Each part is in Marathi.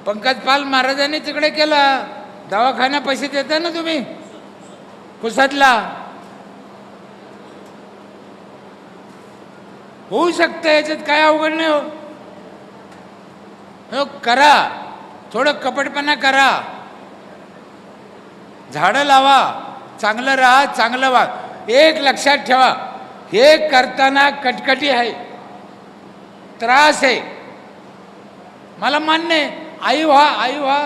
पंकज पाल महाराजांनी तिकडे केलं, दवाखाना पैसे देता ना तुम्ही पुसातला, होऊ शकतं, याच्यात काय अवघड नाही. हो करा, थोडं कपटपणा करा, झाडं लावा, चांगलं राहा, चांगलं व्हा. एक लक्षात ठेवा, हे करताना कटकटी आहे, त्रास आहे, मला मान्य आहे. आई व्हा, आई व्हा,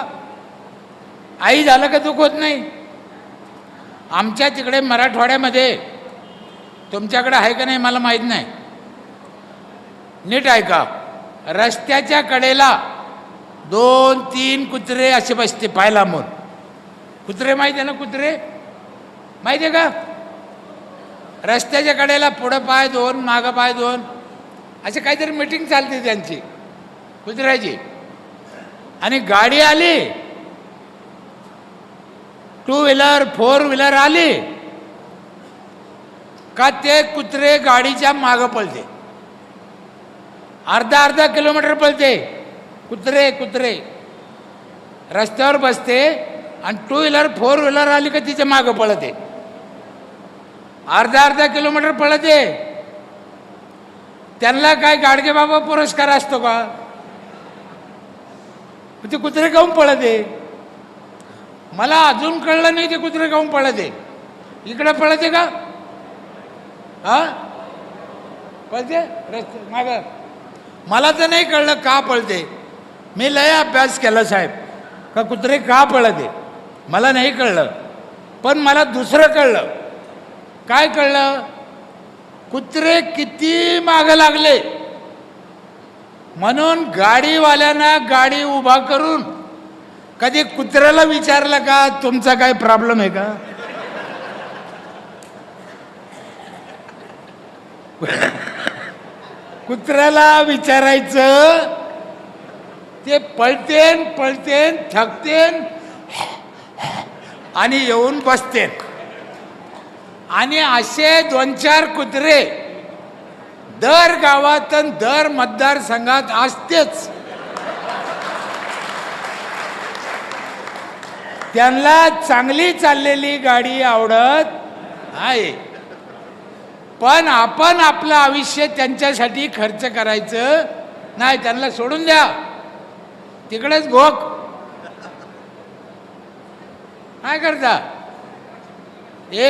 आई झालं का दुःख होत नाही. आमच्या तिकडे मराठवाड्यामध्ये, तुमच्याकडे आहे का नाही मला माहीत नाही, नीट ऐका, रस्त्याच्या कडेला 2-3 कुत्रे असे बसते पाय लांबून. कुत्रे माहिती आहे ना, कुत्रे माहिती आहे का, रस्त्याच्या कडेला पुढं पाय 2 मागं पाय 2 असे काहीतरी मीटिंग चालते त्यांची कुत्र्याची. आणि गाडी आली, 2 व्हीलर 4 व्हीलर आली का ते कुत्रे गाडीच्या मागं पळते, अर्धा किलोमीटर पळते. कुत्रे रस्त्यावर बसते आणि 2 व्हीलर 4 व्हीलर आली का तिच्या मागं पळते, अर्धा किलोमीटर पळते. त्यांना काय गाडगे बाबा पुरस्कार असतो का, ते कुत्रे काहून पळते. मला अजून कळलं नाही ते कुत्रे काहून पळते. इकडे पळते का, हा पळते रस्ते माग, मला तर नाही कळलं का पळते. मी लय अभ्यास केला साहेब का कुत्रे का पळते, मला नाही कळलं. पण मला दुसरं कळलं. काय कळलं, कुत्रे किती मागं लागले म्हणून गाडीवाल्यांना गाडी उभा करून कधी कुत्र्याला विचारलं का तुमचा काय प्रॉब्लेम आहे का. कुत्र्याला विचारायचं, ते पळतेन थकतेन आणि येऊन बसतेन. आणि असे 2-4 कुत्रे दर गावात दर मतदारसंघात असतेच. त्यांना चांगली चाललेली गाडी आवडत आहे, पण आपण आपलं आयुष्य त्यांच्यासाठी खर्च करायचं नाही. त्यांना सोडून द्या, तिकडेच भोग. काय करता. एक